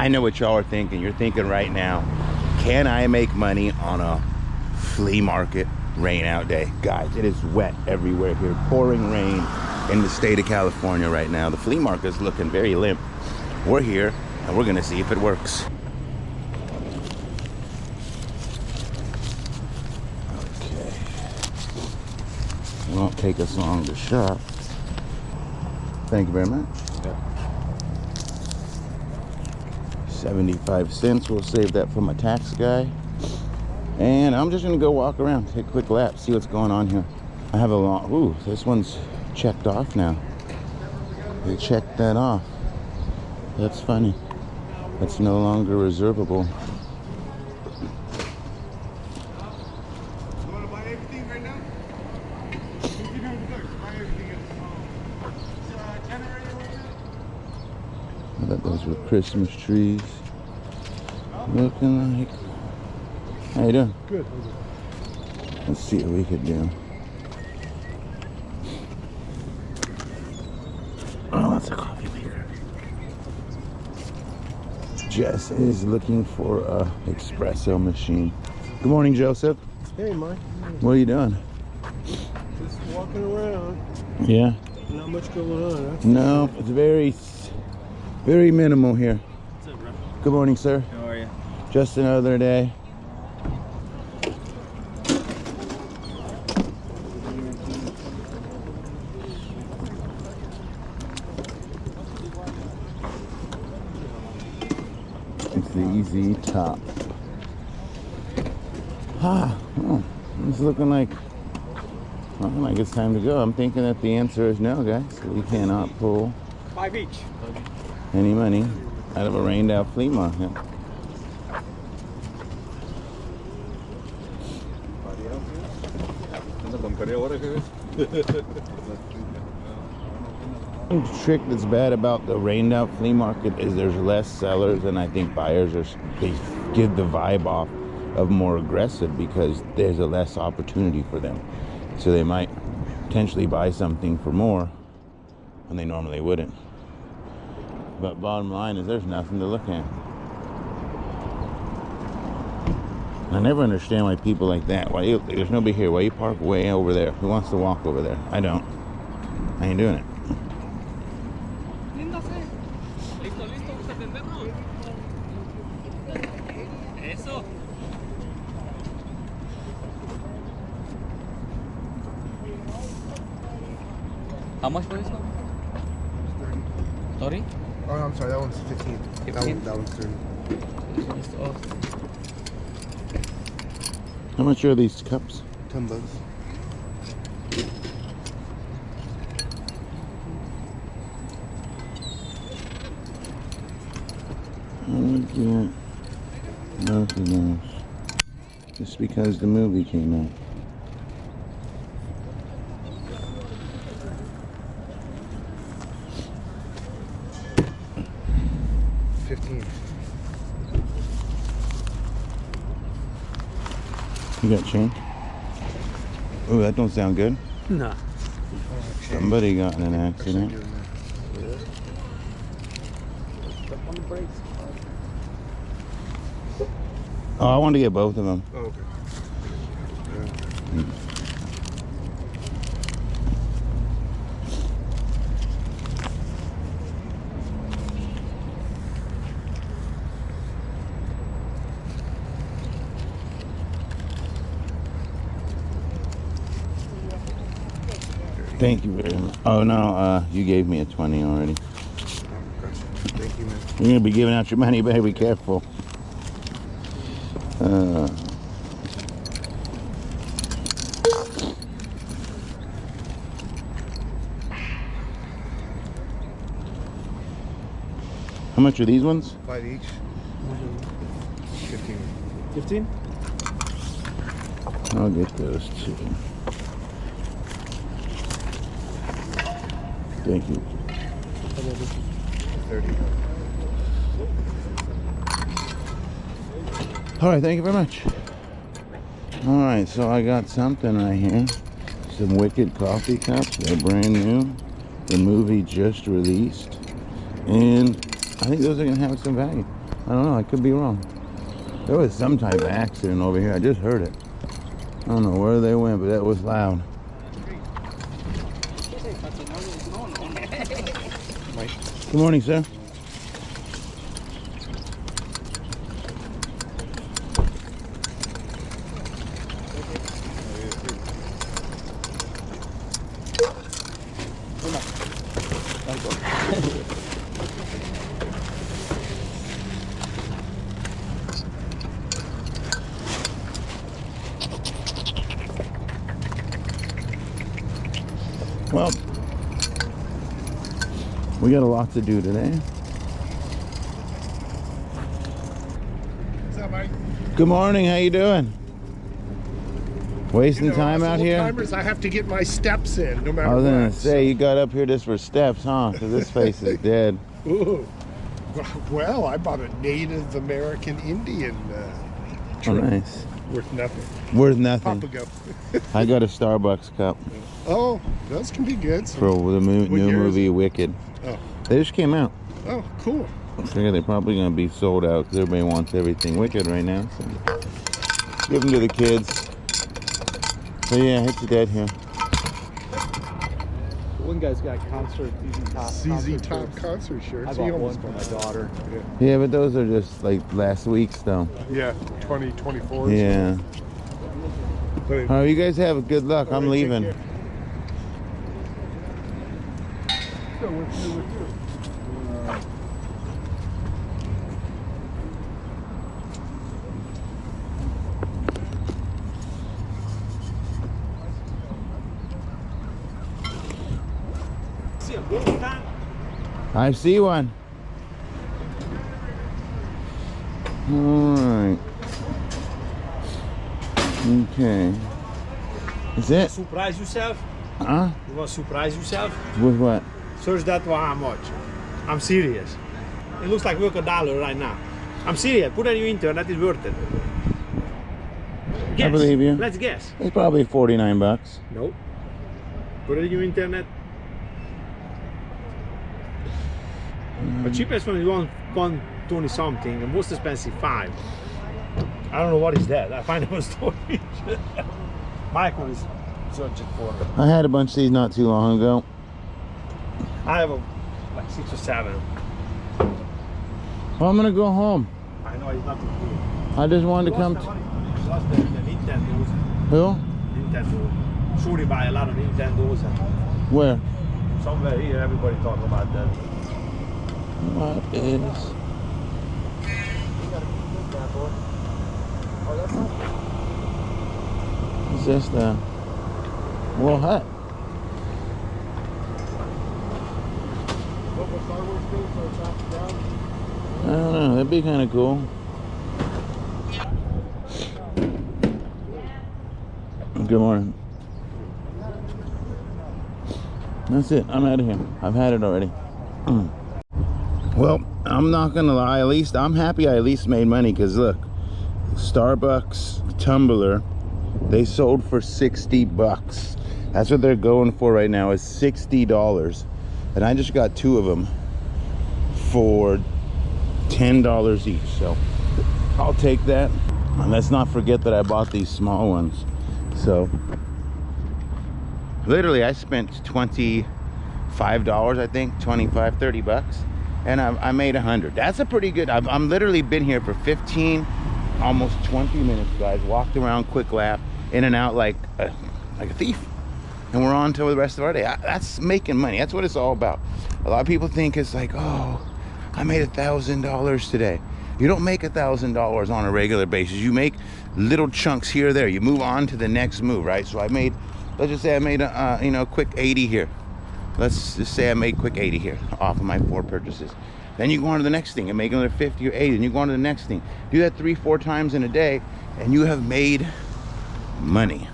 I know what y'all are thinking. You're thinking right now, can I make money on a flea market rain out day? Guys, it is wet everywhere here. Pouring rain in the state of California right now. The flea market is looking very limp. We're here and we're gonna see if it works. Okay. It won't take us long to shop. Thank you very much. 75 cents. We'll save that for my tax guy. And I'm just gonna go walk around, take a quick lap, see what's going on here. I have a long, ooh, this one's checked off now. They checked that off. That's funny. It's no longer reservable. You want to buy everything right now? Buy everything I thought those were Christmas trees. Looking like. How you doing? Good. Let's see what we could do. Oh, that's a coffee maker. Jess is looking for a espresso machine. Good morning, Joseph. Hey, Mike. What are you doing? Just walking around. Yeah. Not much going on. Huh? No, it's very minimal here. What's up, bro? Good morning, sir. How are you? Just another day. It's the easy top. Oh, it's looking like it's time to go. I'm thinking that the answer is no, guys. We cannot pull 5 each. any money out of a rained out flea market. One trick that's bad about the rained out flea market is there's less sellers, and I think buyers they give the vibe off of more aggressive because there's a less opportunity for them. So they might potentially buy something for more when they normally wouldn't. But bottom line is there's nothing to look at. I never understand why people like that. There's nobody here. Why you park way over there? Who wants to walk over there? I don't. I ain't doing it. How much for this one? 30. 30? Oh, no, I'm sorry. That one's 15. 15? That one's 30. This one is off. How much are these cups? $10. I would get both of those. Just because the movie came out. You got change? Oh, that don't sound good. Nah. Somebody got in an accident. On the brakes. Oh, I wanted to get both of them. Oh, okay. Thank you very much. Oh no, you gave me a 20 already. Thank you, man. You're gonna be giving out your money, better be careful. How much are these ones? 5 each. 15. 15? I'll get those too. Thank you. 30. All right, thank you very much. All right, so I got something right here. Some Wicked coffee cups. They're brand new. The movie just released. And I think those are gonna have some value. don't know. I could be wrong. There was some type of accident over here. I just heard it. I don't know where they went, but that was loud. Good morning, sir. Well, we got a lot to do today. What's up, Mike? Good morning. How you doing? Wasting time out here? Timers, I have to get my steps in, no matter I was what. gonna say, you got up here just for steps, huh? Because this face is dead. Ooh. Well, I bought a Native American Indian Oh, truck. nice. Worth nothing. Worth nothing. Papa go. I got a Starbucks cup Oh, those can be good. So, for the new What year is movie it? Wicked. oh, They just came out. oh, cool. I figure they're probably gonna be sold out because everybody wants everything Wicked right now. So give them to the kids. So yeah, it's dead here. One guy's got concert, CZ Top concert shirts. I He bought one almost for my bought- daughter. Yeah, but those are just like last week's though. Yeah, 2024. Yeah. But All right, you guys have good luck. I'm All right, take leaving. care. So what's new with you? I see one. All right. Okay. Is it? Surprise yourself? Huh? You want to surprise yourself? With what? Search that one how much. I'm serious. It looks like worth $1 right now. I'm serious. Put it on your internet. It's worth it. Guess. believe you. Let's guess. It's probably 49 bucks. Nope. Put it on your internet. The cheapest one is 120 something. The most expensive 5. I don't know what is that. I find it on storage. Michael is searching for it. I had a bunch of these not too long ago. I have like 6 or 7. Well, I'm gonna go home. I know it's nothing cool. I just wanted to come. Lost the Nintendos. Who? Nintendo. Surely buy a lot of Nintendos. And Where? somewhere here, everybody talking about that. What is? Is this the little hut? I don't know. That'd be kind of cool. Good morning. That's it. I'm out of here. I've had it already. Well, I'm not gonna lie. At least I'm happy. I at least made money because look, Starbucks tumbler, they sold for 60 bucks. That's what they're going for right now, is $60, and I just got 2 of them for $10 each. So I'll take that. And let's not forget that I bought these small ones. So literally I spent $25, I think 25, 30 bucks, and I made 100. That's a pretty good. I'm literally been here for 15, almost 20 minutes, guys. Walked around, quick lap, in and out like a thief, and we're on to the rest of our day. That's making money. That's what it's all about. A lot of people think it's like, oh, I made $1,000 today. You don't make $1,000 on a regular basis. You make little chunks here or there. You move on to the next move, right? So I made, let's just say I made a quick 80 here. Let's just say I made quick 80 here off of my 4 purchases. Then you go on to the next thing and make another 50 or 80, and you go on to the next thing. Do that 3-4 times in a day, and you have made money.